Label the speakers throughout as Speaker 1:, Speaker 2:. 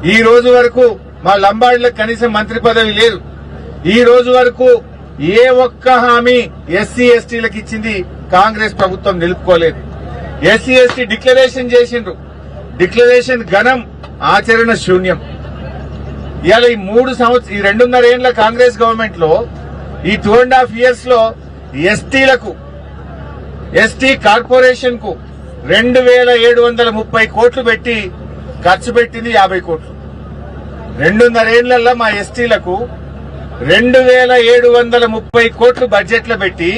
Speaker 1: ఈ రోజు వరకు మా లంబాడీలకు కనీసం మంత్రి పదవి లేదు. ఈ రోజు వరకు ఏ ఒక్క హామీ ఎస్సీ ఎస్టీలకు ఇచ్చింది కాంగ్రెస్ ప్రభుత్వం నిలుపుకోలేదు. ఎస్సీ ఎస్టీ డిక్లరేషన్ చేసిండ్రు, డిక్లరేషన్ ఘనం, ఆచరణ శూన్యం. ఇవాళ ఈ 2.5 ఏళ్ల కాంగ్రెస్ గవర్నమెంట్ లో ఈ 2.5 years లో ఎస్టీలకు, ఎస్టీ కార్పొరేషన్ కు 2730 కోట్లు పెట్టి ఖర్చు పెట్టింది 50 కోట్లు. 2.5 ఏళ్లలో మా ఎస్టీలకు 2730 కోట్లు బడ్జెట్ లో పెట్టి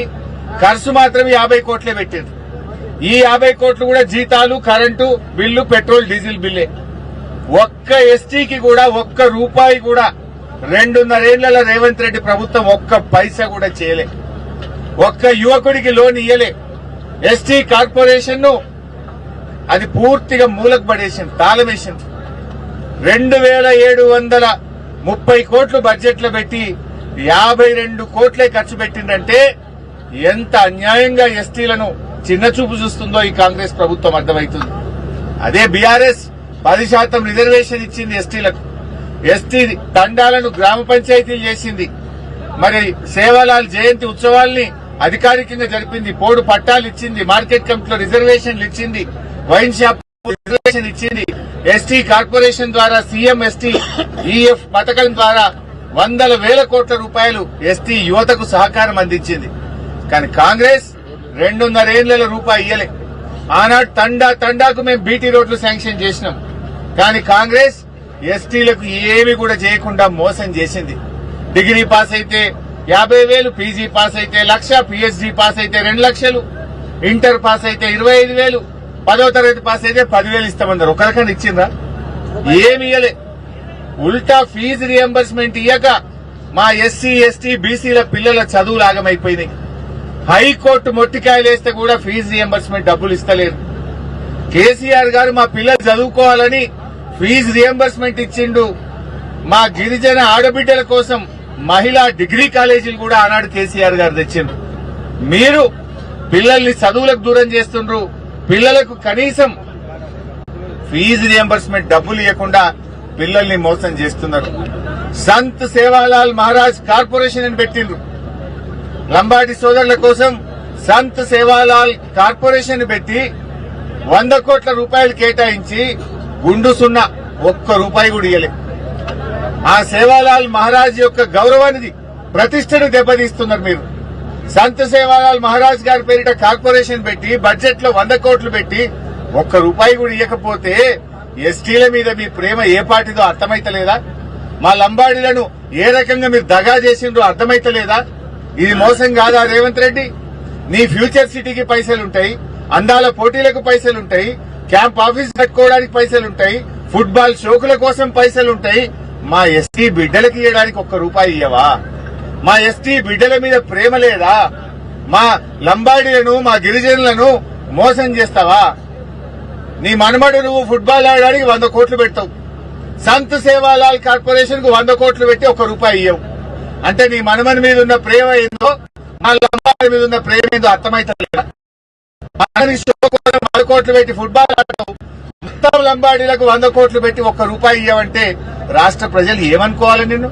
Speaker 1: ఖర్చు మాత్రం 50 కోట్లే పెట్టింది. ఈ 50 కోట్లు కూడా జీతాలు, కరెంటు బిల్లు, పెట్రోల్, డీజిల్ బిల్లే. ఒక్క ఎస్టీకి కూడా ఒక్క రూపాయి కూడా 2.5 ఏళ్లలో రేవంత్ రెడ్డి ప్రభుత్వం ఒక్క పైసా కూడా చేయలే. ఒక్క యువకుడికి లోన్ ఇయ్యలే. ఎస్టీ కార్పొరేషన్ ను అది పూర్తిగా మూలకు పడేసింది, తాళమేసింది. 2730 కోట్లు బడ్జెట్ లో పెట్టి 52 కోట్లే ఖర్చు పెట్టిందంటే ఎంత అన్యాయంగా ఎస్టీలను చిన్నచూపు చూస్తుందో ఈ కాంగ్రెస్ ప్రభుత్వం అర్థమవుతుంది. అదే బీఆర్ఎస్ 10% రిజర్వేషన్ ఇచ్చింది ఎస్టీలకు. ఎస్టీ తండాలను గ్రామ పంచాయతీలు చేసింది. మరి సేవాలాల్ జయంతి ఉత్సవాల్ని అధికారికంగా జరిపింది. పోడు పట్టాలు ఇచ్చింది, మార్కెట్ కమిటీలో రిజర్వేషన్లు ఇచ్చింది, వైన్ షాప్ రిజర్వేషన్ ఇచ్చింది. ఎస్టీ కార్పొరేషన్ ద్వారా సీఎం ఎస్టీ ఈఎఫ్ పథకం ద్వారా 100,000 కోట్ల రూపాయలు ఎస్టీ యువతకు సహకారం అందించింది. కానీ కాంగ్రెస్ 2.5 ఏళ్ల రూపాయి ఇయ్యలే. ఆనాడు తండాకు మేము బీటీ రోడ్లు శాంక్షన్ చేసినాం. కానీ కాంగ్రెస్ ఎస్టీలకు ఏమీ కూడా చేయకుండా మోసం చేసింది. డిగ్రీ పాస్ అయితే 50,000, పీజీ పాస్ అయితే 1,00,000, పీహెచ్డీ పాస్ అయితే 2 లక్షలు, ఇంటర్ పాస్ అయితే 25,000, 10వ తరగతి పాస్ అయితే 10,000 ఇస్తామన్నారు. ఒకరికన్నా ఇచ్చిందా? ఏమి ఇయ్యలే. ఉల్టా ఫీజు రియంబర్స్మెంట్ ఇయ్యక మా ఎస్సీ, ఎస్టీ, బీసీల పిల్లల చదువులు ఆగమైపోయినాయి. హైకోర్టు మొట్టికాయలేస్తే కూడా ఫీజు రియంబర్స్మెంట్ డబ్బులు ఇస్తలేరు. కేసీఆర్ గారు మా పిల్లలు చదువుకోవాలని ఫీజు రియంబర్స్మెంట్ ఇచ్చిండు. మా గిరిజన ఆడబిడ్డల కోసం మహిళా డిగ్రీ కాలేజీలు కూడా ఆనాడు కేసీఆర్ గారు తెచ్చిండ్రు. మీరు పిల్లల్ని చదువులకు దూరం చేస్తుండ్రు. పిల్లలకు కనీసం ఫీజు రియంబర్స్మెంట్ డబ్బులు ఇవ్వకుండా పిల్లల్ని మోసం చేస్తున్నారు. సంత్ సేవాలాల్ మహారాజ్ కార్పొరేషన్ అని పెట్టిండ్రు. లంబాడి సోదరుల కోసం సంత్ సేవాలాల్ కార్పొరేషన్ పెట్టి 100 కోట్ల రూపాయలు కేటాయించి గుండు సున్నా ఒక్క రూపాయి కూడా ఇయ్యలే. ఆ సేవాలాల్ మహారాజ్ యొక్క గౌరవానికి, ప్రతిష్టను దెబ్బతీస్తున్నారు మీరు. సంత్ సేవాలాల్ మహారాజ్ గారి పేరిట కార్పొరేషన్ పెట్టి బడ్జెట్ లో 100 కోట్లు పెట్టి ఒక్క రూపాయి కూడా ఇవ్వకపోతే ఎస్టీల మీద మీ ప్రేమ ఏ పాటిదో అర్థమైతలేదా? మా లంబాడీలను ఏ రకంగా మీరు దగా చేసిండ్రో అర్థమైతలేదా? ఇది మోసం కాదా రేవంత్ రెడ్డి? నీ ఫ్యూచర్ సిటీకి పైసలుంటాయి, అందాల పోటీలకు పైసలుంటాయి, క్యాంప్ ఆఫీస్ కట్టుకోవడానికి పైసలుంటాయి, ఫుట్బాల్ షోకుల కోసం పైసలుంటాయి. మా ఎస్టీ బిడ్డలకి ఇవ్వడానికి ఒక్క రూపాయి ఇయ్యవా? మా ఎస్టీ బిడ్డల మీద ప్రేమ లేదా? మా లంబాడీలను, మా గిరిజనులను మోసం చేస్తావా? నీ మనమడు నువ్వు ఫుట్బాల్ ఆడడానికి 100 కోట్లు పెడతావు. సంత్ సేవాలాల్ కార్పొరేషన్ కు 100 కోట్లు పెట్టి ఒక్క రూపాయి ఇయ్యవు. అంటే నీ మనమని మీద ఉన్న ప్రేమ ఏందో, మా లంబాడి మీద ఉన్న ప్రేమ ఏందో అర్థమైతలేదా? 100 కోట్లు పెట్టి ఫుట్బాల్ ఆడతావు, మొత్తం లంబాడీలకు 100 కోట్లు పెట్టి ఒక్క రూపాయి ఇవ్వమంటే రాష్ట్ర ప్రజలు ఏమనుకోవాలి నిన్ను?